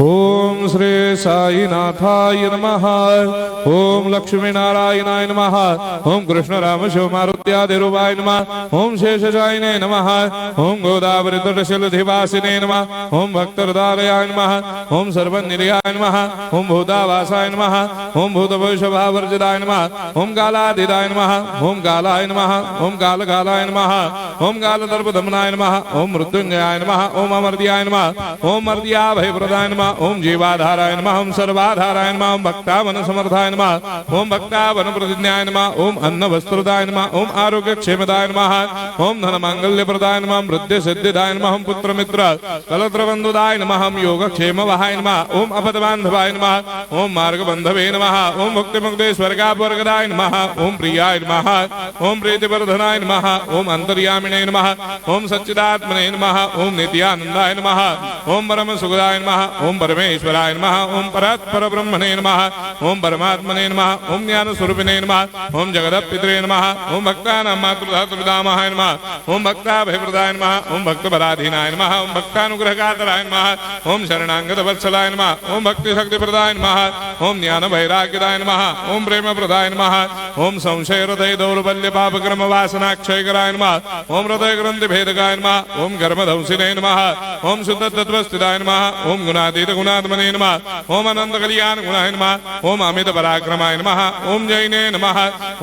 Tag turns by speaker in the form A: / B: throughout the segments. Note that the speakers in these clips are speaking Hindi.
A: ओम श्री साईनाथाय नमः। ओम लक्ष्मी नारायणाय नमः। ओम कृष्ण राम शिव मारुत्यादिरूपाय नमः। ओम शेषशायिने नमः। ओम गोदावरी तटशिलधिवासिने नमः। ओम भक्तहृदयाय नमः। ओम सर्वनिलयाय नमः। ओम भूतावासाय नमः। ओम भूतभविष्यभावर्जिताय नमः। ओम कालातीताय नमः। ओम कालाय नमः। ओम कालकालाय नमः। ओम कालदर्पदमनाय नमः। ओम मृत्युंजयाय नमः। ओम अमर्त्याय नमः। ओम मर्त्याभयप्रदाय नमः। ओम जीवाधाराय नमः। ओम सर्वाधाराय नमः। ओम भक्तावन समर्थाय नमः। ओम भक्तावन प्रतिज्ञाय नमः। ओम अन्न वस्त्रदाय नमः। ओम आरोग्य क्षेमदाय नमः। ओम धन मांगल्य प्रदाय नमः। वृद्धि सिद्धिदाय नमः। ओम पुत्र मित्र कलत्र बंधुदाय नमः। ओम योग क्षेम वहाय नमः। ओम अपद बांधवाय नमः। ओम मार्ग बंधवे नमः। ओम मुक्ति मुक्ति स्वर्गापवर्गदाय नमः। ओम प्रियाय नमः। ओम प्रीतिवर्धनाय नमः। ओम अंतर्यामिने नमः। ओम सच्चिदात्मने नमः। ओम नित्यानंदाय नमः। ओम परम सुखदाय नमः। ओम परमेश्वराय नमः। ओम परात्पर ब्रह्मणे नमः। ओम परमात्मने नमः। ओम ज्ञान स्वरूपिणे नमः। ओम जगदपितरे नमः। ओम भक्तानां मातृधातृपितामहाय नमः। ओम भक्ताभयप्रदाय नमः। ओम भक्तपराधीनाय नमः। ओम भक्तानुग्रहकातराय नमः। ओम शरणागत वत्सलाय नमः। ओम भक्ति शक्ति प्रदाय नमः। ओम ज्ञान वैराग्यदाय नमः। ओम प्रेम प्रदाय नमः। ओम संशय हृदय दौर्बल्य पाप कर्म वासना क्षय कराय नमः। ओम हृदय ग्रंथि भेदकाय नमः। ओम कर्मधंसिने नमः। ओम शुद्ध तत्वस्थिताय नमः। ओम गुणातीत गुणात्मने नमः। ओम अनंत कल्याण गुणाय नमः। ओम अमित पराक्रमाय नमः। ओम जैने नमः।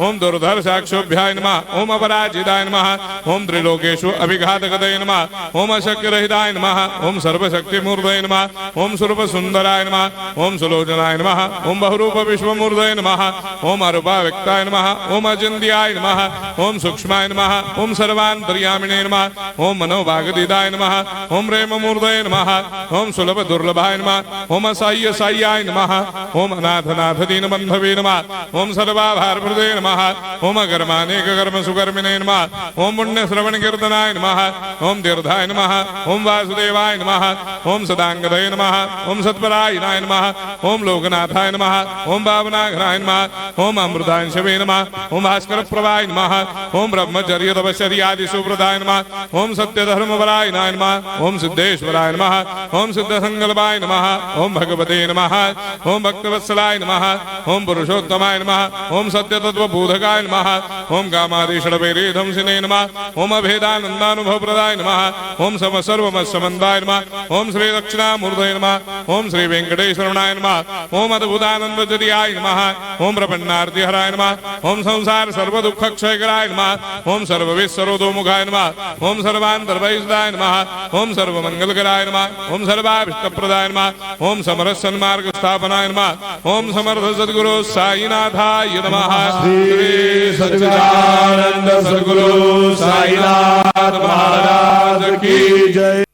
A: ओम दुर्धर्षाक्षोभ्याय नमः। ओम अपराजिताय नमः। ओम त्रिलोकेषु अभिघातगतये नमः। ओम अशक्यरहिताय नमः। ओम सर्वशक्तिमूर्तये नमः। ओम स्वरूप सुंदराय नमः। ओम सुलोचनाय नमः। ओम बहुरूप विश्वमूर्तये नमः। ओम अरूपाव्यक्ताय नमः। ओम अचिन्त्याय नमः। ओम सूक्ष्माय नमः। ओम सर्वान्तर्यामिने नमः। ओम मनोभागतीताय नमः। ओम प्रेममूर्तये नमः। ओम सुलभ दुर्लभाय नमः। ओम असाह्य साह्याय नमः। ओम अनाथनाथ दीनबन्धवे नमः। ओम सर्वाभारप्रदे नमः। ओम अकर्मानेक कर्म सुकर्मिणे नमः। ओम पुण्य श्रवण कीर्तनाय नमः। ओम तीर्थाय नमः। ओम वासुदेवाय नमः। ओम सदांगदये नमः। ओम सत्परायणाय नमः। ओम लोकनाथाय नमः। ओम भावनाघनाय नमः। ओम अमृतांशवे नमः। ओम भास्कर प्रभाय नमः। ओम ब्रह्मचर्य तपश्चर्यादि सुप्रदाय नमः। ओम सत्यधर्मपरायणाय नमः। ओम सिद्धेश्वराय नमः। ओम सिद्ध संकल्पाय नमः। ओम भगवते नमः। ओम भक्तवत्सलाय नमः। ओम पुरुषोत्तमाय नमः। ओम सत्यतत्त्वबोधकाय नमः। ओम कामादिषडवैरेधंसिने नमः। ओम अभेदानन्दानुभवप्रदाय नमः। ओम समसर्वमस्समन्दाय नमः। ओम श्री दक्षिणामूर्तये नमः। ओम श्री वेंकटेश्वरनाय नमः। ओम अद्भुतानन्दजटियाय नमः। ओम प्रपन्नार्तिहराय नमः। ओम संसार सर्वदुःखक्षयकराय नमः। ओम सर्वविश्वरोधोमुखाय नमः। ओम सर्वान्तर्बहिष्ठाय नमः। ओम सर्वमङ्गलकराय नमः। ओम सर्वाभीष्टप्रदाय नमः। ओम समरस सन्मार्ग स्थापनाय नमः। ओम समर्थ सद्गुरु साईनाथाय नमः।
B: श्री सच्चिदानंद सद्गुरु साईनाथ महाराज की जय।